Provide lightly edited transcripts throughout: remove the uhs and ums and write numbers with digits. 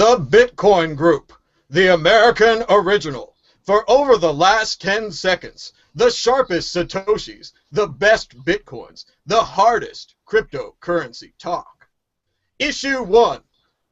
The Bitcoin Group, the American original. For over the last 10 seconds, the sharpest satoshis, the best bitcoins, the hardest cryptocurrency talk. Issue 1,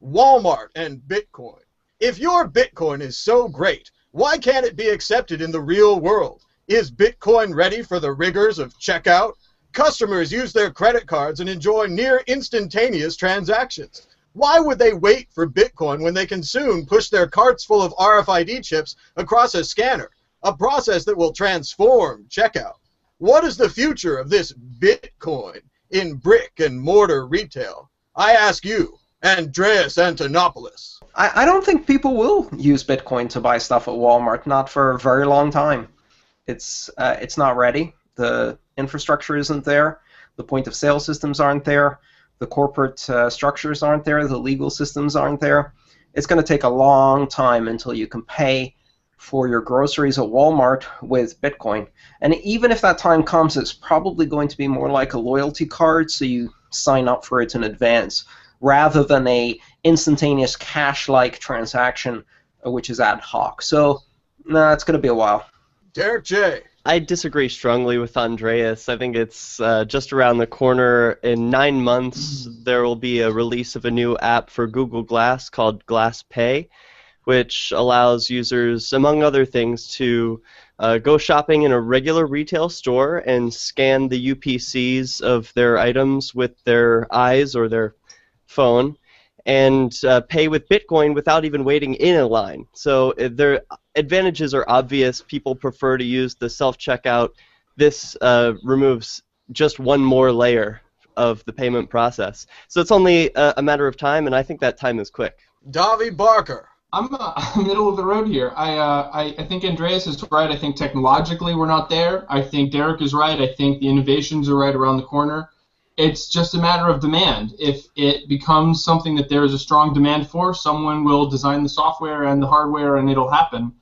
Walmart and Bitcoin. If your Bitcoin is so great, why can't it be accepted in the real world? Is Bitcoin ready for the rigors of checkout? Customers use their credit cards and enjoy near instantaneous transactions. Why would they wait for Bitcoin when they can soon push their carts full of RFID chips across a scanner, a process that will transform checkout? What is the future of this Bitcoin in brick and mortar retail? I ask you, Andreas Antonopoulos. I don't think people will use Bitcoin to buy stuff at Walmart, not for a very long time. It's not ready. The infrastructure isn't there. The point-of-sale systems aren't there. The corporate structures aren't there. The legal systems aren't there. It's going to take a long time until you can pay for your groceries at Walmart with Bitcoin. And even if that time comes, it's probably going to be more like a loyalty card, so you sign up for it in advance, rather than a instantaneous cash-like transaction, which is ad hoc. So, nah, it's going to be a while. Derek J. I disagree strongly with Andreas. I think it's just around the corner. In 9 months, there will be a release of a new app for Google Glass called Glass Pay, which allows users, among other things, to go shopping in a regular retail store and scan the UPCs of their items with their eyes or their phone, and pay with Bitcoin without even waiting in a line. So their advantages are obvious. People prefer to use the self-checkout. This removes just one more layer of the payment process. So it's only a matter of time, and I think that time is quick. Davi Barker. I'm middle of the road here. I think Andreas is right. I think technologically we're not there. I think Derek is right. I think the innovations are right around the corner. It's just a matter of demand. If it becomes something that there is a strong demand for, someone will design the software and the hardware, and it'll happen.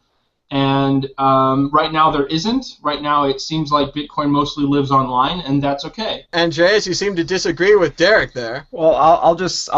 And right now there isn't. Right now it seems like Bitcoin mostly lives online, and that's okay. Andreas, you seem to disagree with Derek there. Well, I'll just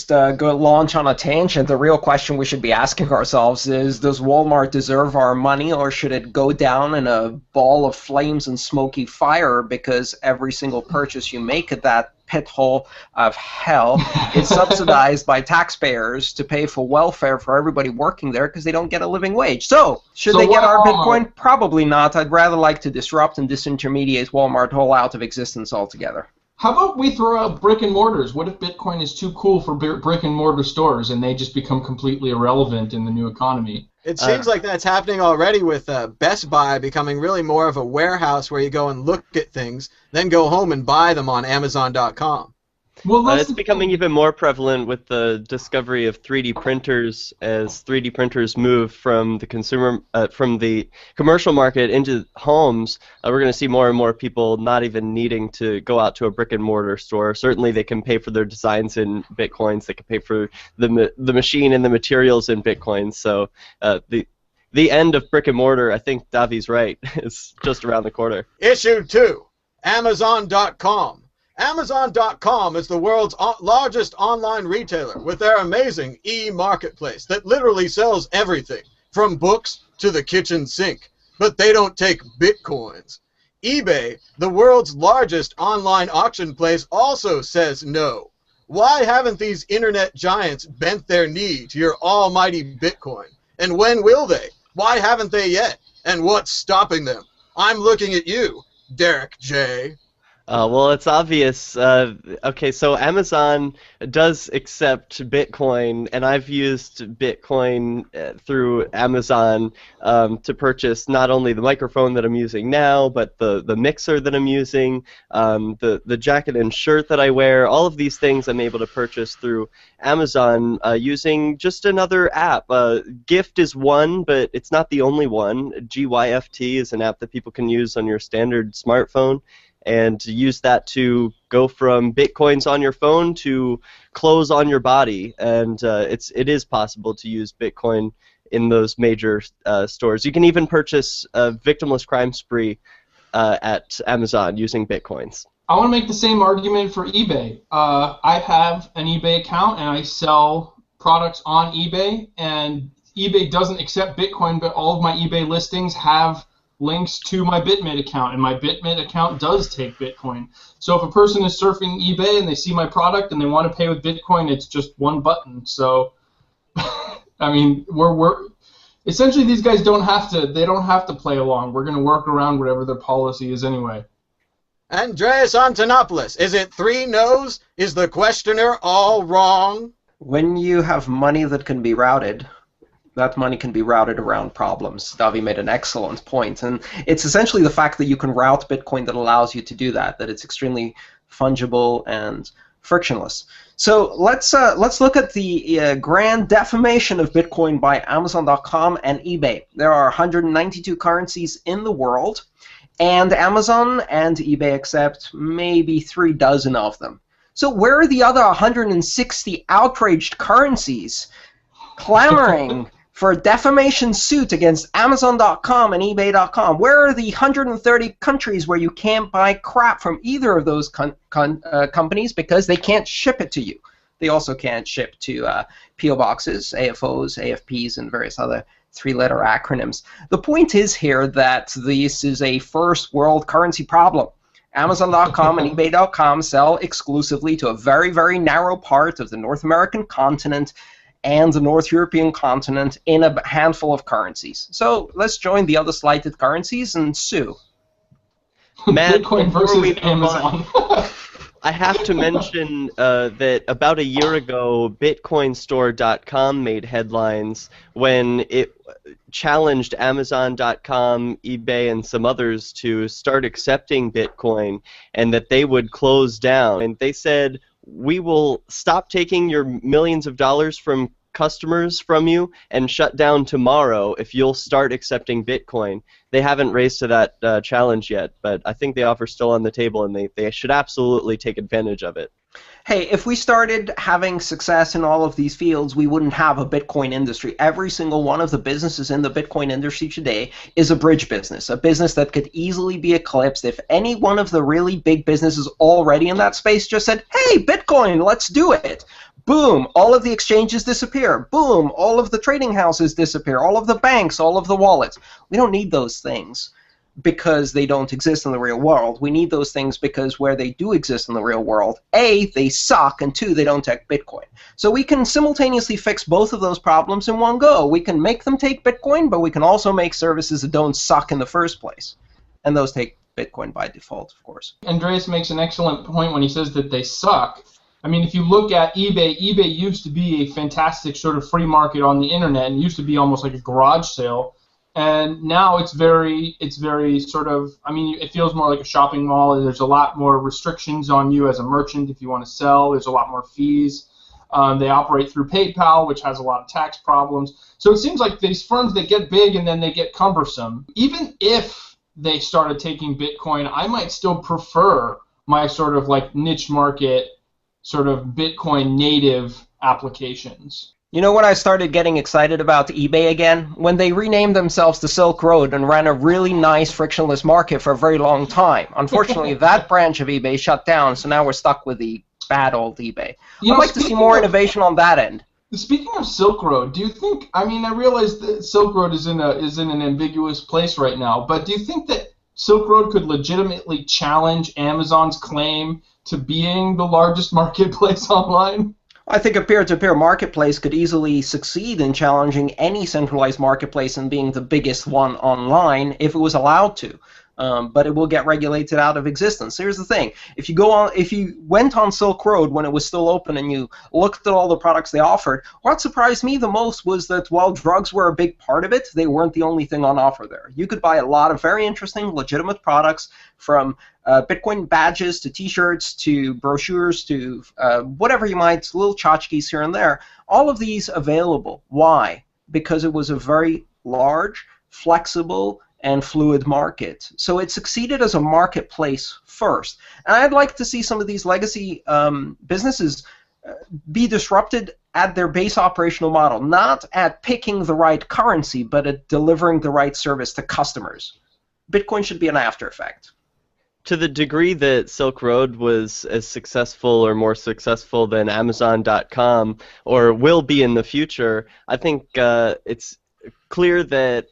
go launch on a tangent. The real question we should be asking ourselves is, does Walmart deserve our money, or should it go down in a ball of flames and smoky fire because every single purchase you make at that pit hole of hell is subsidized by taxpayers to pay for welfare for everybody working there because they don't get a living wage? So, should they get our Bitcoin? Probably not. I'd rather like to disrupt and disintermediate Walmart whole out of existence altogether. How about we throw out brick and mortars? What if Bitcoin is too cool for brick and mortar stores and they just become completely irrelevant in the new economy? It seems like that's happening already with Best Buy becoming really more of a warehouse where you go and look at things, then go home and buy them on Amazon.com. Well, it's becoming even more prevalent with the discovery of 3D printers as 3D printers move from the commercial market into homes. We're going to see more and more people not even needing to go out to a brick and mortar store. Certainly, they can pay for their designs in bitcoins. They can pay for the machine and the materials in bitcoins. So the end of brick and mortar, I think Davi's right, is just around the corner. Issue 2, Amazon.com. Amazon.com is the world's largest online retailer with their amazing e-marketplace that literally sells everything, from books to the kitchen sink. But they don't take bitcoins. eBay, the world's largest online auction place, also says no. Why haven't these internet giants bent their knee to your almighty Bitcoin? And when will they? Why haven't they yet? And what's stopping them? I'm looking at you, Derek J. Well, it's obvious. Okay, so Amazon does accept Bitcoin, and I've used Bitcoin through Amazon to purchase not only the microphone that I'm using now, but the mixer that I'm using, the jacket and shirt that I wear. All of these things I'm able to purchase through Amazon using just another app. Gift is one, but it's not the only one. GYFT is an app that people can use on your standard smartphone, and use that to go from bitcoins on your phone to clothes on your body. And it is possible to use Bitcoin in those major stores. You can even purchase a victimless crime spree at Amazon using Bitcoins. I want to make the same argument for eBay. I have an eBay account, and I sell products on eBay, and eBay doesn't accept Bitcoin, but all of my eBay listings have links to my Bitmate account, and my Bitmate account does take Bitcoin. So if a person is surfing eBay and they see my product and they want to pay with Bitcoin, it's just one button. So, I mean, we're essentially, these guys don't have to play along. We're going to work around whatever their policy is anyway. Andreas Antonopoulos, is it 3 no's? Is the questioner all wrong? When you have money that can be routed, that money can be routed around problems. Davi made an excellent point, and it's essentially the fact that you can route Bitcoin that allows you to do that, that it's extremely fungible and frictionless. So let's look at the grand defamation of Bitcoin by Amazon.com and eBay. There are 192 currencies in the world, and Amazon and eBay accept maybe 3 dozen of them. So where are the other 160 outraged currencies clamoring for a defamation suit against Amazon.com and eBay.com? Where are the 130 countries where you can't buy crap from either of those companies because they can't ship it to you? They also can't ship to PO boxes, AFOs, AFPs, and various other 3-letter acronyms. The point is here that this is a first world currency problem. Amazon.com and eBay.com sell exclusively to a very, very narrow part of the North American continent and the North European continent in a handful of currencies. So let's join the other slighted currencies and sue. Matt, Bitcoin versus Amazon. I have to mention that about a year ago, BitcoinStore.com made headlines when it challenged Amazon.com, eBay, and some others to start accepting Bitcoin, and that they would close down. And they said, we will stop taking your millions of dollars from customers from you and shut down tomorrow if you'll start accepting Bitcoin. They haven't raised to that challenge yet, but I think the offer's still on the table, and they should absolutely take advantage of it. Hey, if we started having success in all of these fields, we wouldn't have a Bitcoin industry. Every single one of the businesses in the Bitcoin industry today is a bridge business, a business that could easily be eclipsed if any one of the really big businesses already in that space just said, hey, Bitcoin, let's do it. Boom, all of the exchanges disappear. Boom, all of the trading houses disappear. All of the banks, all of the wallets. We don't need those things because they don't exist in the real world. We need those things because where they do exist in the real world, A, they suck, and 2, they don't take Bitcoin. So we can simultaneously fix both of those problems in one go. We can make them take Bitcoin, but we can also make services that don't suck in the first place. And those take Bitcoin by default, of course. Andreas makes an excellent point when he says that they suck. I mean, if you look at eBay, eBay used to be a fantastic sort of free market on the internet, and used to be almost like a garage sale. And now it's very sort of, I mean, it feels more like a shopping mall. There's a lot more restrictions on you as a merchant if you want to sell. There's a lot more fees. They operate through PayPal, which has a lot of tax problems. So it seems like these firms, they get big and then they get cumbersome. Even if they started taking Bitcoin, I might still prefer my sort of like niche market, sort of Bitcoin native applications. You know when I started getting excited about eBay again? When they renamed themselves the Silk Road and ran a really nice frictionless market for a very long time. Unfortunately, that branch of eBay shut down, so now we're stuck with the bad old eBay. I'd like to see more innovation on that end. Speaking of Silk Road, do you think, I mean, I realize that Silk Road is in an ambiguous place right now, but do you think that Silk Road could legitimately challenge Amazon's claim to being the largest marketplace online? I think a peer-to-peer marketplace could easily succeed in challenging any centralized marketplace and being the biggest one online if it was allowed to. But it will get regulated out of existence. Here's the thing: if you went on Silk Road when it was still open and you looked at all the products they offered, what surprised me the most was that while drugs were a big part of it, they weren't the only thing on offer there. You could buy a lot of very interesting, legitimate products, from Bitcoin badges to T-shirts to brochures to whatever you might, little tchotchkes here and there. All of these available. Why? Because it was a very large, flexible, and fluid market. So it succeeded as a marketplace first. And I'd like to see some of these legacy businesses be disrupted at their base operational model, not at picking the right currency, but at delivering the right service to customers. Bitcoin should be an after effect. to the degree that Silk Road was as successful or more successful than Amazon.com or will be in the future, I think it's clear that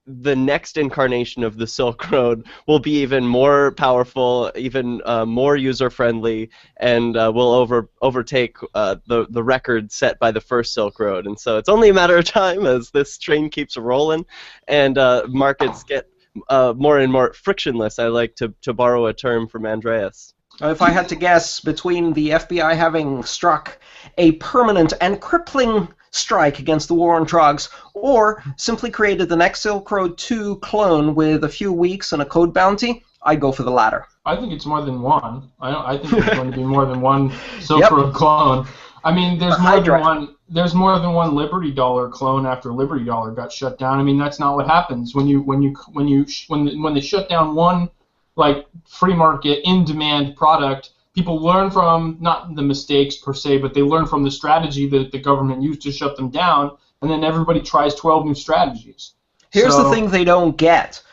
the next incarnation of the Silk Road will be even more powerful, even more user-friendly, and will overtake the record set by the first Silk Road. And so it's only a matter of time as this train keeps rolling, and markets get more and more frictionless. I like to borrow a term from Andreas. If I had to guess, between the FBI having struck a permanent and crippling strike against the war on drugs, or simply created the next Silk Road 2 clone with a few weeks and a code bounty, I'd go for the latter. I think it's more than one. I think there's going to be more than one Silk Road clone. I mean, there's more than one. There's more than one Liberty Dollar clone after Liberty Dollar got shut down. I mean, that's not what happens when they shut down one like free market in demand product. People learn from, not the mistakes per se, but they learn from the strategy that the government used to shut them down, and then everybody tries 12 new strategies. Here's the thing they don't get.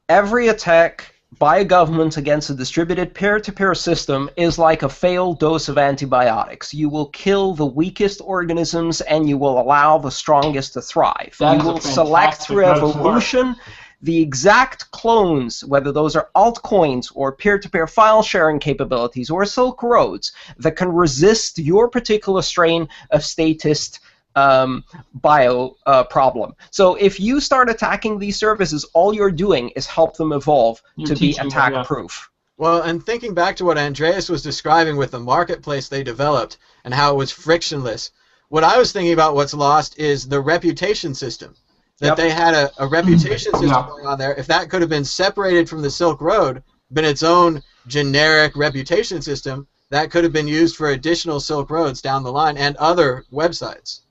Every attack by a government against a distributed peer-to-peer system is like a failed dose of antibiotics. You will kill the weakest organisms, and you will allow the strongest to thrive. You will select through evolution the exact clones, whether those are altcoins or peer-to-peer file sharing capabilities or Silk Roads, that can resist your particular strain of statist bio problem. So if you start attacking these services, all you're doing is help them evolve to be attack-proof. Well, and thinking back to what Andreas was describing with the marketplace they developed and how it was frictionless, what I was thinking about what's lost is the reputation system. That they had a reputation system going on there. If that could have been separated from the Silk Road, been its own generic reputation system, that could have been used for additional Silk Roads down the line and other websites.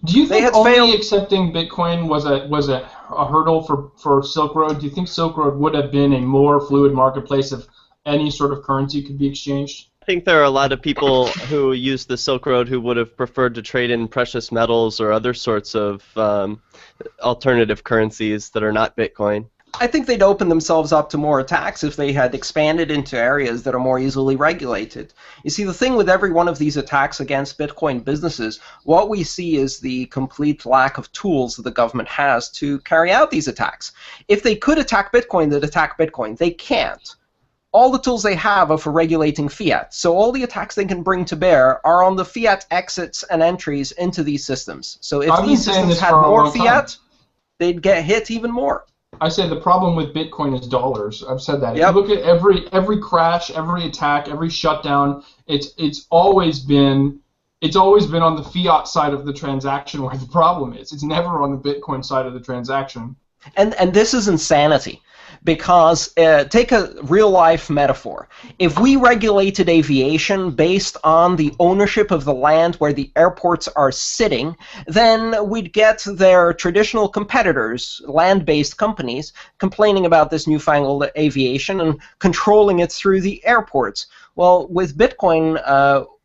Do you think only accepting Bitcoin was a hurdle for Silk Road? Do you think Silk Road would have been a more fluid marketplace if any sort of currency could be exchanged? I think there are a lot of people who use the Silk Road who would have preferred to trade in precious metals or other sorts of alternative currencies that are not Bitcoin. I think they'd open themselves up to more attacks if they had expanded into areas that are more easily regulated. You see, the thing with every one of these attacks against Bitcoin businesses, what we see is the complete lack of tools that the government has to carry out these attacks. If they could attack Bitcoin, they'd attack Bitcoin. They can't. All the tools they have are for regulating fiat. So all the attacks they can bring to bear are on the fiat exits and entries into these systems. So if these systems had more fiat, they'd get hit even more. I say the problem with Bitcoin is dollars. I've said that. If you look at every crash, every attack, every shutdown, it's always been on the fiat side of the transaction where the problem is. It's never on the Bitcoin side of the transaction. And this is insanity. Because take a real-life metaphor. If we regulated aviation based on the ownership of the land where the airports are sitting, then we'd get their traditional competitors, land-based companies, complaining about this newfangled aviation and controlling it through the airports. Well, with Bitcoin,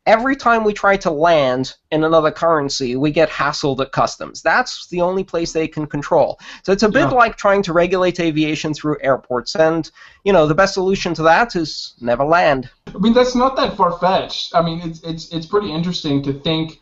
every time we try to land in another currency, we get hassled at customs. That's the only place they can control. So it's a bit like trying to regulate aviation through airports. And, you know, the best solution to that is never land. I mean, that's not that far-fetched. I mean, it's pretty interesting to think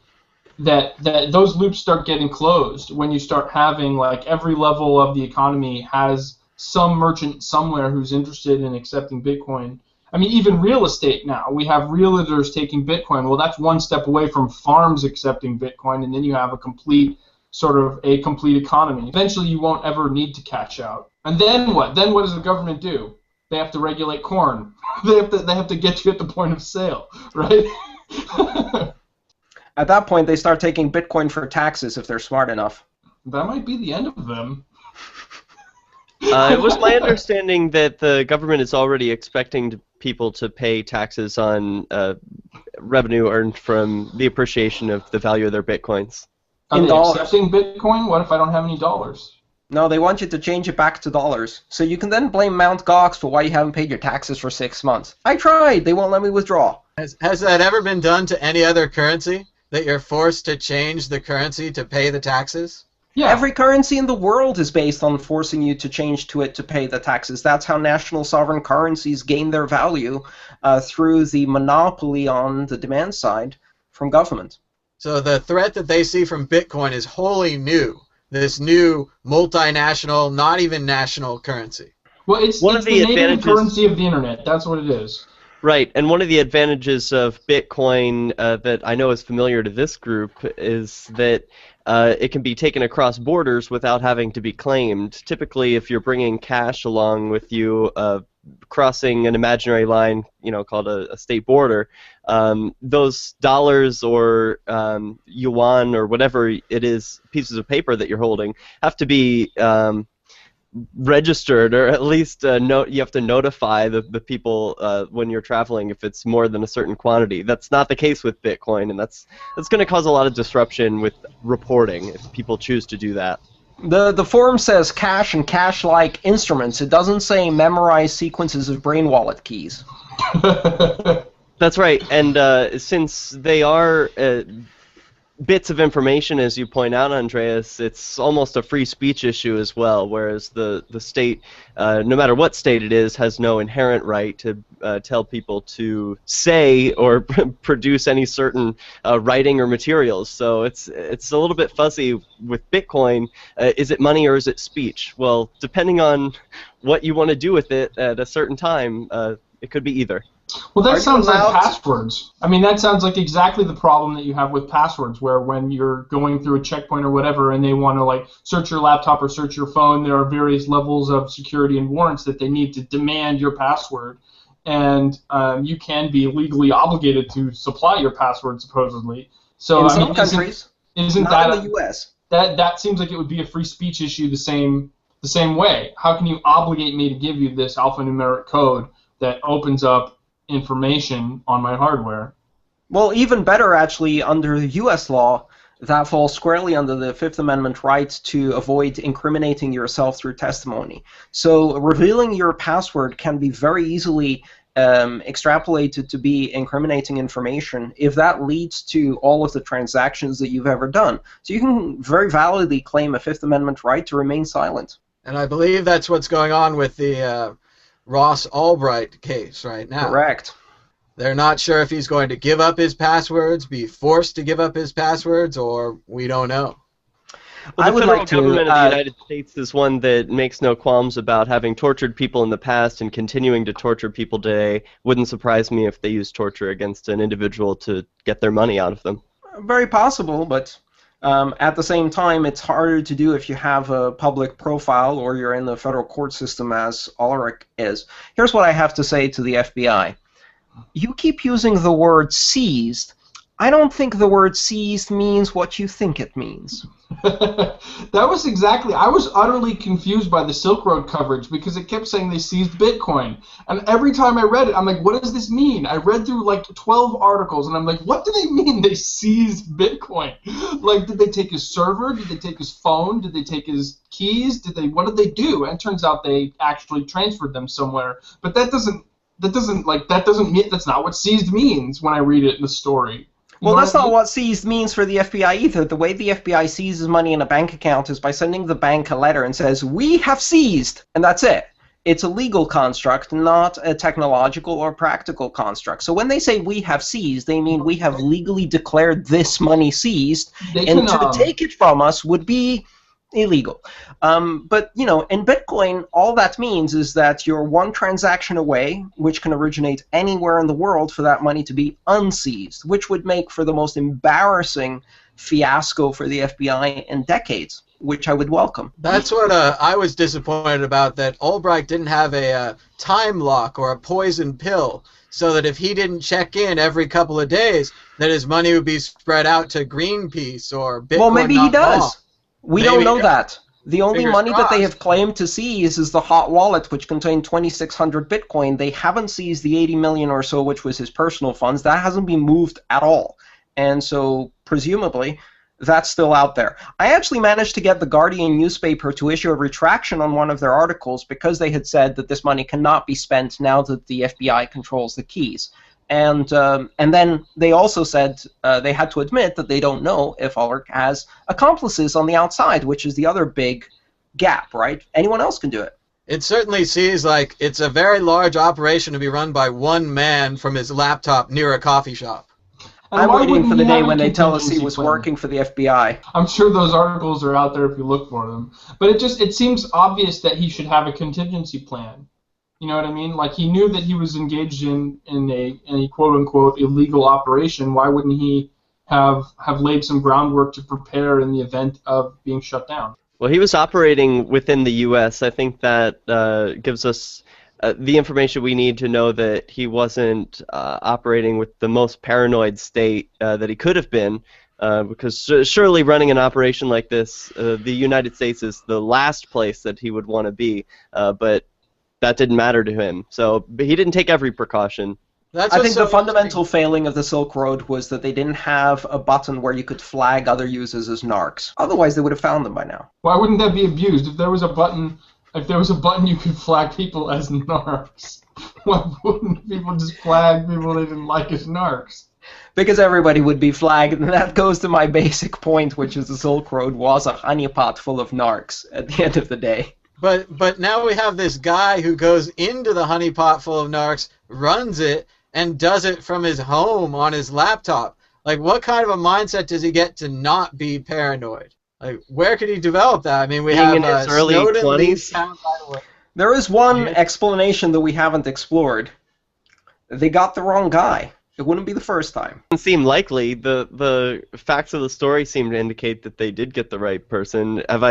that those loops start getting closed when you start having, like, every level of the economy has some merchant somewhere who's interested in accepting Bitcoin. I mean, even real estate now. We have realtors taking Bitcoin. Well, that's one step away from farms accepting Bitcoin, and then you have a complete economy. Eventually, you won't ever need to cash out. And then what? Then what does the government do? They have to regulate corn. They have to get you at the point of sale, right? At that point, they start taking Bitcoin for taxes if they're smart enough. That might be the end of them. It was my understanding that the government is already expecting people to pay taxes on revenue earned from the appreciation of the value of their bitcoins. Are they accepting Bitcoin? What if I don't have any dollars? No, they want you to change it back to dollars. So you can then blame Mt. Gox for why you haven't paid your taxes for 6 months. I tried. They won't let me withdraw. Has that ever been done to any other currency? That you're forced to change the currency to pay the taxes? Yeah. Every currency in the world is based on forcing you to change to it to pay the taxes. That's how national sovereign currencies gain their value, through the monopoly on the demand side from government. So the threat that they see from Bitcoin is wholly new. This new multinational, not even national currency. Well, it's One of the the native advantages- currency of the internet. That's what it is. Right, and one of the advantages of Bitcoin that I know is familiar to this group is that it can be taken across borders without having to be claimed. Typically, if you're bringing cash along with you, crossing an imaginary line, called a state border, those dollars or yuan or whatever it is, pieces of paper that you're holding, have to be registered, or at least you have to notify the people when you're traveling if it's more than a certain quantity. That's not the case with Bitcoin, and that's going to cause a lot of disruption with reporting if people choose to do that. The forum says cash and cash-like instruments. It doesn't say memorize sequences of brain wallet keys. That's right, and since they are bits of information, as you point out, Andreas, it's almost a free speech issue as well, whereas the state, no matter what state it is, has no inherent right to tell people to say or produce any certain writing or materials. So it's a little bit fuzzy with Bitcoin. Is it money or is it speech? Well, depending on what you want to do with it at a certain time, it could be either. Well, that sounds like allowed- passwords. I mean, that sounds like exactly the problem that you have with passwords, where when you're going through a checkpoint or whatever and they want to search your laptop or search your phone, there are various levels of security and warrants that they need to demand your password. And you can be legally obligated to supply your password, supposedly. So, In some countries, isn't not that in the U.S. That seems like it would be a free speech issue the same way. How can you obligate me to give you this alphanumeric code that opens up information on my hardware? Well, even better, actually, under U.S. law, that falls squarely under the Fifth Amendment right to avoid incriminating yourself through testimony. So revealing your password can be very easily extrapolated to be incriminating information if that leads to all of the transactions that you've ever done. So you can very validly claim a Fifth Amendment right to remain silent. And I believe that's what's going on with the Ross Albright case right now. Correct. They're not sure if he's going to give up his passwords, be forced to give up his passwords, or we don't know. Well, I the would federal like to, government of the United States is one that makes no qualms about having tortured people in the past and continuing to torture people today. Wouldn't surprise me if they use torture against an individual to get their money out of them. Very possible, but at the same time, it's harder to do if you have a public profile or you're in the federal court system, as Ulrich is. Here's what I have to say to the FBI. You keep using the word seized. I don't think the word seized means what you think it means. That was exactly, I was utterly confused by the Silk Road coverage because it kept saying they seized Bitcoin. And every time I read it, I'm like, what does this mean? I read through 12 articles and I'm like, what do they mean they seized Bitcoin? Did they take his server? Did they take his phone? Did they take his keys? What did they do? And it turns out they actually transferred them somewhere. But that's not what seized means when I read it in the story. Well, that's not what seized means for the FBI either. The way the FBI seizes money in a bank account is by sending the bank a letter and says, "We have seized," and that's it. It's a legal construct, not a technological or practical construct. So when they say "we have seized," they mean we have legally declared this money seized, and to take it from us would be illegal. But, in Bitcoin, all that means is that you're one transaction away, which can originate anywhere in the world, for that money to be unseized, which would make for the most embarrassing fiasco for the FBI in decades, which I would welcome. That's what I was disappointed about, that Albright didn't have a time lock or a poison pill, so that if he didn't check in every couple of days, that his money would be spread out to Greenpeace or Bitcoin. Well, maybe he does. Law. We don't know that. The only Fingers money that they crossed. have claimed to seize is the hot wallet, which contained 2,600 Bitcoin. They haven't seized the 80 million or so, which was his personal funds. That hasn't been moved at all. And so, presumably, that's still out there. I actually managed to get the Guardian newspaper to issue a retraction on one of their articles because they had said that this money cannot be spent now that the FBI controls the keys. And then they also said they had to admit that they don't know if Ulrich has accomplices on the outside, which is the other big gap, right? Anyone else can do it. It certainly seems like it's a very large operation to be run by one man from his laptop near a coffee shop. And I'm why waiting wouldn't for the he day have a when they tell us he contingency was plan? working for the FBI. I'm sure those articles are out there if you look for them. But it seems obvious that he should have a contingency plan. You know what I mean? Like, he knew that he was engaged in a quote-unquote illegal operation. Why wouldn't he have laid some groundwork to prepare in the event of being shut down? Well, he was operating within the U.S. I think that gives us the information we need to know that he wasn't operating with the most paranoid state that he could have been, because surely running an operation like this, the United States is the last place that he would want to be, but that didn't matter to him. So he didn't take every precaution. I think the fundamental failing of the Silk Road was that they didn't have a button where you could flag other users as narcs. Otherwise, they would have found them by now. Why wouldn't that be abused? If there was a button you could flag people as narcs, why wouldn't people just flag people they didn't like as narcs? Because everybody would be flagged, and that goes to my basic point, which is the Silk Road was a honeypot full of narcs at the end of the day. But now we have this guy who goes into the honeypot full of narcs, runs it, and does it from his home on his laptop. Like, what kind of a mindset does he get to not be paranoid? Like, where could he develop that? I mean, we have in his early Snowden 20s. leaves town right away. There is one explanation that we haven't explored. They got the wrong guy. It wouldn't be the first time. Doesn't seem likely. The facts of the story seem to indicate that they did get the right person. Have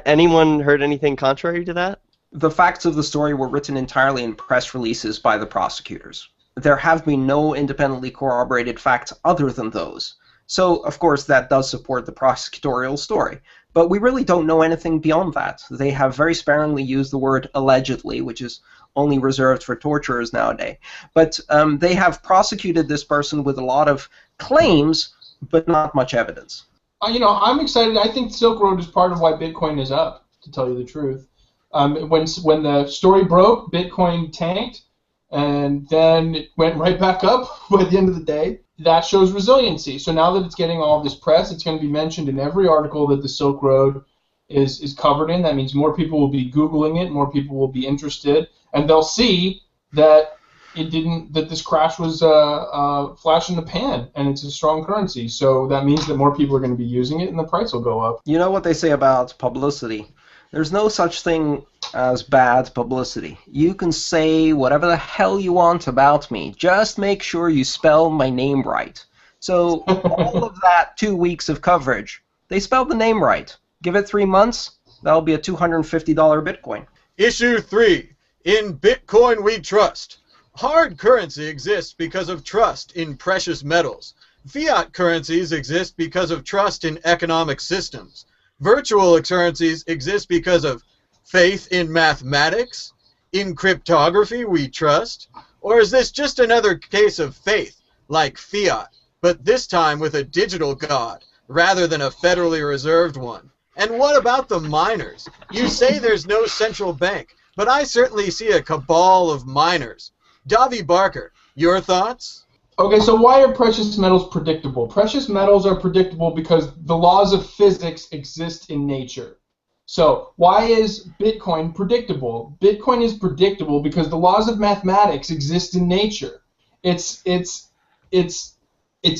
anyone heard anything contrary to that? The facts of the story were written entirely in press releases by the prosecutors. There have been no independently corroborated facts other than those. So, of course, that does support the prosecutorial story. But we really don't know anything beyond that. They have very sparingly used the word allegedly, which is only reserved for torturers nowadays. But they have prosecuted this person with a lot of claims, but not much evidence. I'm excited. I think Silk Road is part of why Bitcoin is up, to tell you the truth. When the story broke, Bitcoin tanked, and then it went right back up by the end of the day. That shows resiliency. So now that it's getting all this press, it's going to be mentioned in every article that the Silk Road is covered in. That means more people will be Googling it, more people will be interested, and they'll see that that this crash was a flash in the pan, and it's a strong currency. So that means that more people are going to be using it, and the price will go up. You know what they say about publicity? There's no such thing as bad publicity. You can say whatever the hell you want about me. Just make sure you spell my name right. So all of that 2 weeks of coverage, they spelled the name right. Give it 3 months, that'll be a $250 Bitcoin. Issue 3. In Bitcoin we trust. Hard currency exists because of trust in precious metals. Fiat currencies exist because of trust in economic systems. Virtual currencies exist because of faith in mathematics? In cryptography we trust? Or is this just another case of faith, like fiat, but this time with a digital god, rather than a federally reserved one? And what about the miners? You say there's no central bank, but I certainly see a cabal of miners. Davi Barker, your thoughts? Okay, so why are precious metals predictable? Precious metals are predictable because the laws of physics exist in nature. So why is Bitcoin predictable? Bitcoin is predictable because the laws of mathematics exist in nature. It's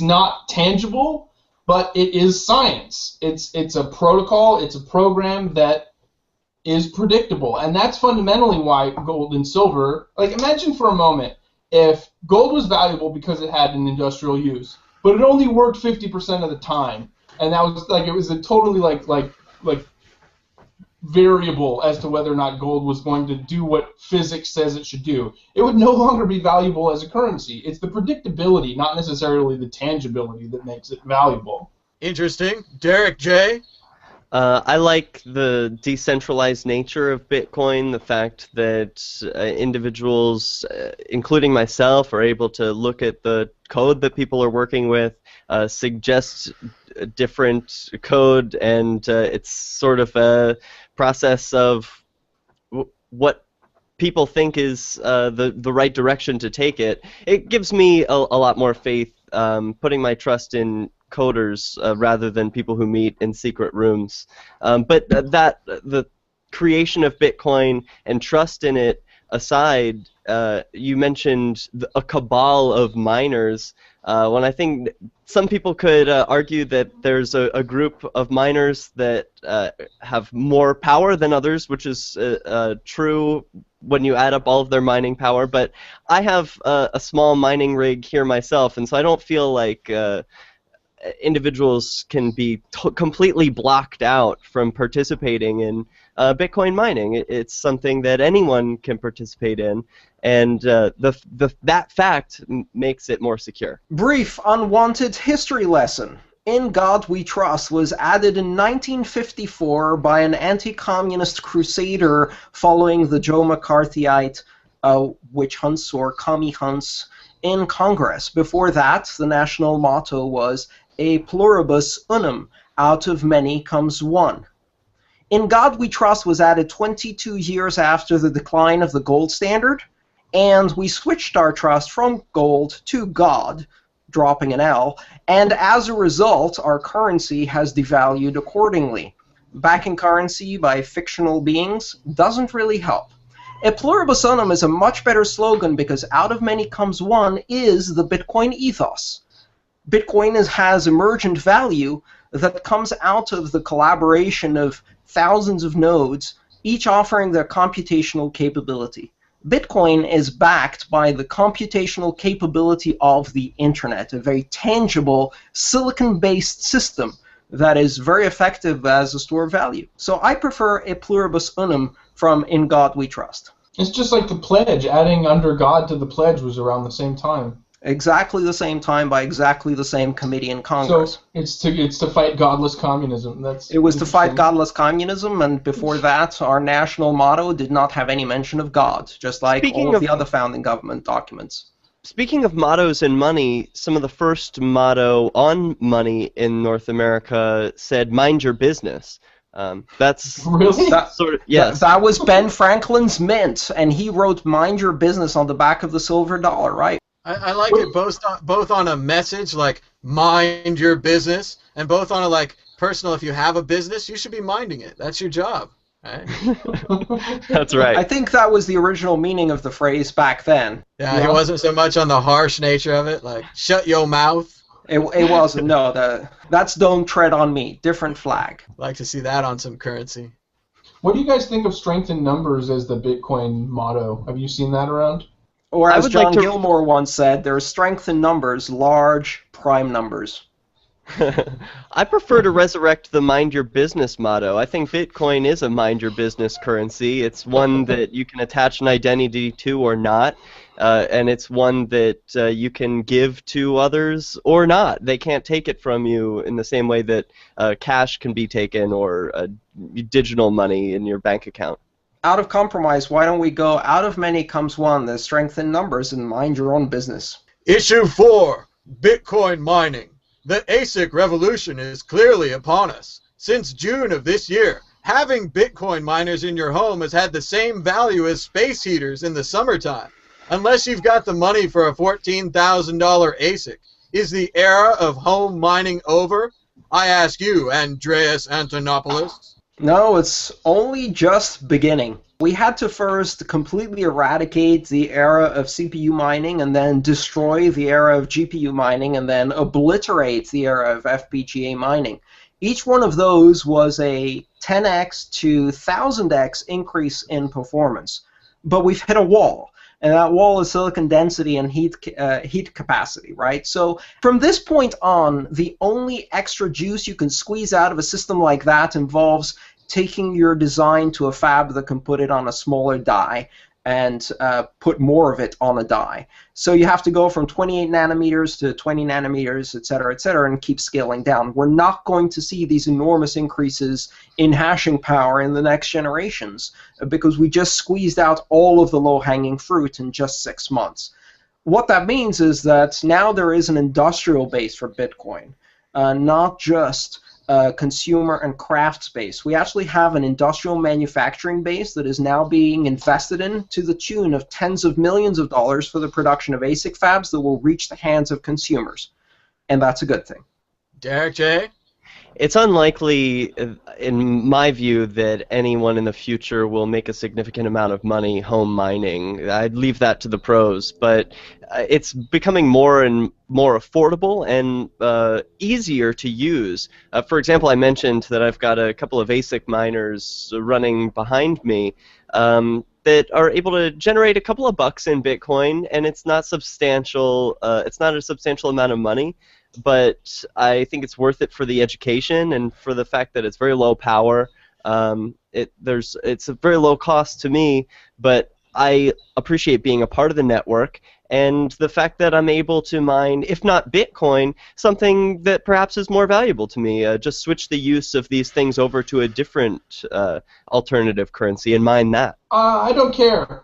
not tangible, but it is science. It's a protocol, it's a program that is predictable, and that's fundamentally why gold and silver. Like, imagine for a moment if gold was valuable because it had an industrial use, but it only worked 50% of the time, and that was like, it was a totally like variable as to whether or not gold was going to do what physics says it should do. It would no longer be valuable as a currency. It's the predictability, not necessarily the tangibility, that makes it valuable. Interesting. Derek J.? I like the decentralized nature of Bitcoin, the fact that individuals, including myself, are able to look at the code that people are working with, suggest a different code, and it's sort of a process of what people think is the right direction to take it, it gives me a lot more faith putting my trust in coders rather than people who meet in secret rooms. But the creation of Bitcoin and trust in it aside, you mentioned a cabal of miners. When I think some people could argue that there's a group of miners that have more power than others, which is true when you add up all of their mining power. But I have a small mining rig here myself, and so I don't feel like individuals can be completely blocked out from participating in Bitcoin mining. It's something that anyone can participate in, and that fact makes it more secure. Brief unwanted history lesson. In God We Trust was added in 1954 by an anti-communist crusader following the Joe McCarthyite witch hunts or commie hunts in Congress. Before that, the national motto was a pluribus unum, out of many comes one. In God We Trust was added 22 years after the decline of the gold standard, and we switched our trust from gold to God, dropping an L, and as a result, our currency has devalued accordingly. Backing currency by fictional beings doesn't really help. A pluribus unum is a much better slogan because out of many comes one is the Bitcoin ethos. Bitcoin has emergent value that comes out of the collaboration of thousands of nodes, each offering their computational capability. Bitcoin is backed by the computational capability of the internet, a very tangible silicon-based system that is very effective as a store of value. So I prefer a pluribus unum from In God We Trust. It's just like the pledge. Adding under God to the pledge was around the same time. Exactly the same time by exactly the same committee in Congress. So it's to fight godless communism. It was to fight godless communism, and before that, our national motto did not have any mention of God, just like all of the other founding government documents. Speaking of mottos and money, some of the first motto on money in North America said "Mind your business." That's really sort of yes. That was Ben Franklin's mint, and he wrote "Mind your business" on the back of the silver dollar, right? I like it both on a message like mind your business, and both on a like personal. If you have a business, you should be minding it. That's your job. Right? That's right. I think that was the original meaning of the phrase back then. Yeah, it wasn't so much on the harsh nature of it, like shut your mouth. It wasn't. No, that's don't tread on me. Different flag. Like to see that on some currency. What do you guys think of strength in numbers as the Bitcoin motto? Have you seen that around? Or as John Gilmore once said, there is strength in numbers, large prime numbers. I prefer to resurrect the mind your business motto. I think Bitcoin is a mind your business currency. It's one that you can attach an identity to or not, and it's one that you can give to others or not. They can't take it from you in the same way that cash can be taken or digital money in your bank account. Out of compromise, why don't we go out of many comes one, there's strength in numbers, and mind your own business. Issue 4, Bitcoin mining. The ASIC revolution is clearly upon us. Since June of this year, having Bitcoin miners in your home has had the same value as space heaters in the summertime. Unless you've got the money for a $14,000 ASIC, is the era of home mining over? I ask you, Andreas Antonopoulos. No, it's only just beginning. We had to first completely eradicate the era of CPU mining and then destroy the era of GPU mining and then obliterate the era of FPGA mining. Each one of those was a 10x to 1000x increase in performance. But we've hit a wall. And that wall is silicon density and heat capacity, right? So from this point on, the only extra juice you can squeeze out of a system like that involves taking your design to a fab that can put it on a smaller die and put more of it on a die. So you have to go from 28 nanometers to 20 nanometers, et cetera, and keep scaling down. We're not going to see these enormous increases in hashing power in the next generations because we just squeezed out all of the low-hanging fruit in just 6 months. What that means is that now there is an industrial base for Bitcoin, not just consumer and crafts base. We actually have an industrial manufacturing base that is now being invested in to the tune of tens of millions of dollars for the production of ASIC fabs that will reach the hands of consumers. And that's a good thing. Derek J? It's unlikely, in my view, that anyone in the future will make a significant amount of money home mining. I'd leave that to the pros, but it's becoming more and more affordable and easier to use. For example, I mentioned that I've got a couple of ASIC miners running behind me that are able to generate a couple of bucks in Bitcoin, and it's not substantial. It's not a substantial amount of money. But I think it's worth it for the education and for the fact that it's very low power. It's a very low cost to me, but I appreciate being a part of the network and the fact that I'm able to mine, if not Bitcoin, something that perhaps is more valuable to me. Just switch the use of these things over to a different alternative currency and mine that. I don't care.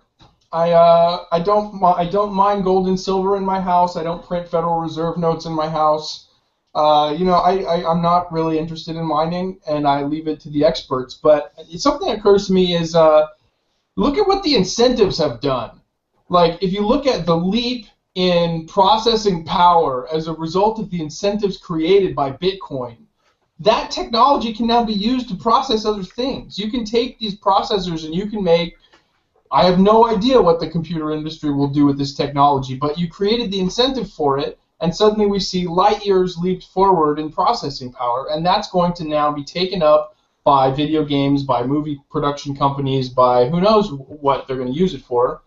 I don't mine gold and silver in my house. I don't print Federal Reserve notes in my house. I'm not really interested in mining, and I leave it to the experts. But something that occurs to me is look at what the incentives have done. Like, if you look at the leap in processing power as a result of the incentives created by Bitcoin, that technology can now be used to process other things. You can take these processors and you can make, I have no idea what the computer industry will do with this technology, but you created the incentive for it, and suddenly we see light years leaped forward in processing power, and that's going to now be taken up by video games, by movie production companies, by who knows what they're going to use it for.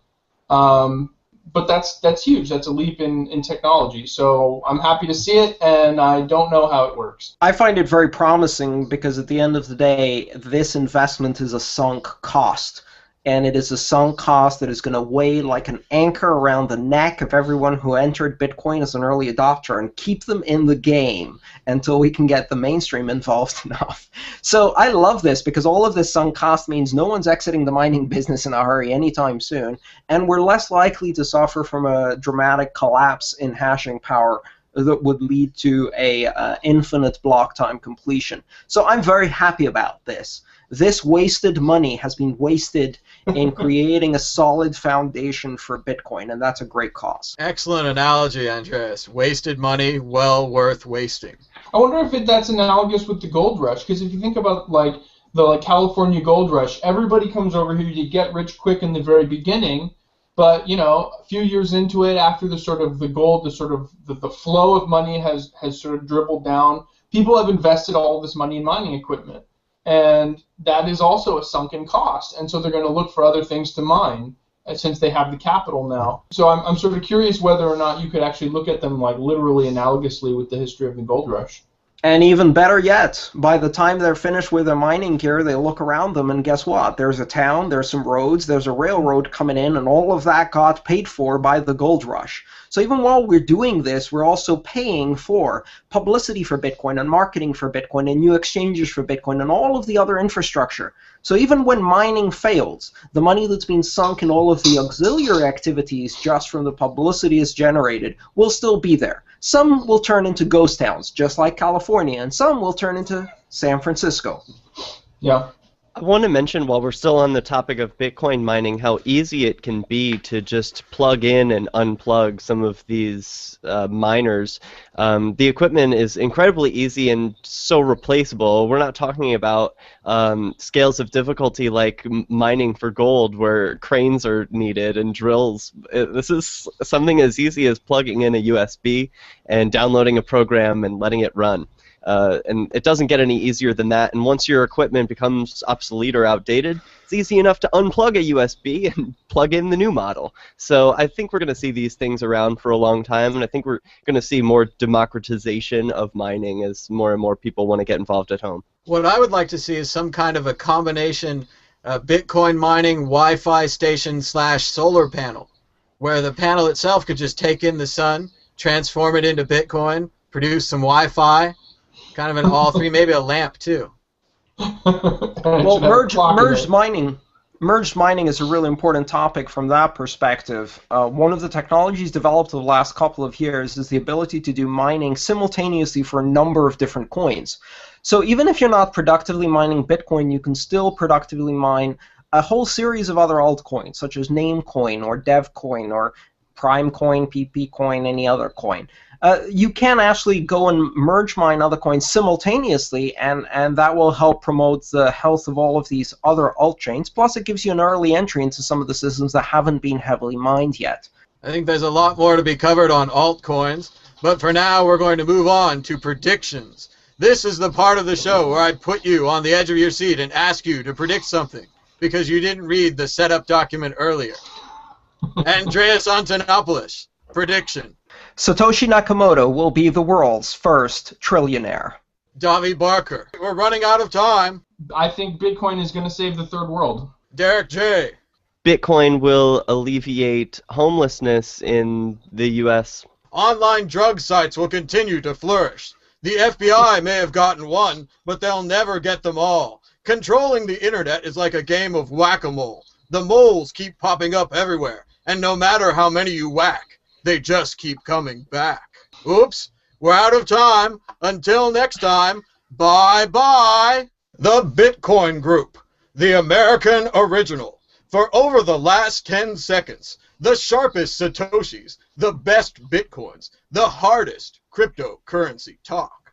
But that's huge. That's a leap in technology. So I'm happy to see it, and I don't know how it works. I find it very promising because at the end of the day, this investment is a sunk cost. And it is a sunk cost that is going to weigh like an anchor around the neck of everyone who entered Bitcoin as an early adopter and keep them in the game until we can get the mainstream involved enough. So I love this because all of this sunk cost means no one's exiting the mining business in a hurry anytime soon, and we're less likely to suffer from a dramatic collapse in hashing power that would lead to a infinite block time completion. So I'm very happy about this. This wasted money has been wasted in creating a solid foundation for Bitcoin, and that's a great cause. Excellent analogy, Andreas. Wasted money, well worth wasting. I wonder if that's analogous with the gold rush, because if you think about the California gold rush, everybody comes over here to get rich quick in the very beginning, but a few years into it, after the flow of money has sort of dribbled down, people have invested all this money in mining equipment. And that is also a sunken cost, and so they're going to look for other things to mine since they have the capital now. So I'm sort of curious whether or not you could actually look at them like literally analogously with the history of the gold rush. And even better yet, by the time they're finished with their mining gear, they look around them and guess what? There's a town, there's some roads, there's a railroad coming in, and all of that got paid for by the gold rush. So even while we're doing this, we're also paying for publicity for Bitcoin and marketing for Bitcoin and new exchanges for Bitcoin and all of the other infrastructure. So even when mining fails, the money that's been sunk in all of the auxiliary activities just from the publicity it's generated will still be there. Some will turn into ghost towns, just like California, and some will turn into San Francisco. Yeah. I want to mention, while we're still on the topic of Bitcoin mining, how easy it can be to just plug in and unplug some of these miners. The equipment is incredibly easy and so replaceable. We're not talking about scales of difficulty like mining for gold, where cranes are needed and drills. This is something as easy as plugging in a USB and downloading a program and letting it run. And it doesn't get any easier than that. And once your equipment becomes obsolete or outdated, it's easy enough to unplug a USB and plug in the new model. So I think we're going to see these things around for a long time, and I think we're going to see more democratization of mining as more and more people want to get involved at home. What I would like to see is some kind of a combination Bitcoin mining Wi-Fi station / solar panel, where the panel itself could just take in the sun, transform it into Bitcoin, produce some Wi-Fi, kind of an all three, maybe a lamp too. Well, merged mining is a really important topic from that perspective. One of the technologies developed over the last couple of years is the ability to do mining simultaneously for a number of different coins. So even if you're not productively mining Bitcoin, you can still productively mine a whole series of other altcoins, such as Namecoin or Devcoin or Primecoin, PPCoin, any other coin. You can actually go and merge mine other coins simultaneously, and that will help promote the health of all of these other altchains. Plus, it gives you an early entry into some of the systems that haven't been heavily mined yet. I think there's a lot more to be covered on altcoins, but for now we're going to move on to predictions. This is the part of the show where I put you on the edge of your seat and ask you to predict something because you didn't read the setup document earlier. Andreas Antonopoulos, prediction. Satoshi Nakamoto will be the world's first trillionaire. Davi Barker, we're running out of time. I think Bitcoin is going to save the third world. Derek J. Bitcoin will alleviate homelessness in the U.S. Online drug sites will continue to flourish. The FBI may have gotten one, but they'll never get them all. Controlling the internet is like a game of whack-a-mole. The moles keep popping up everywhere, and no matter how many you whack, they just keep coming back. Oops, we're out of time. Until next time, bye-bye. The Bitcoin Group, the American original. For over the last 10 seconds, the sharpest satoshis, the best bitcoins, the hardest cryptocurrency talk.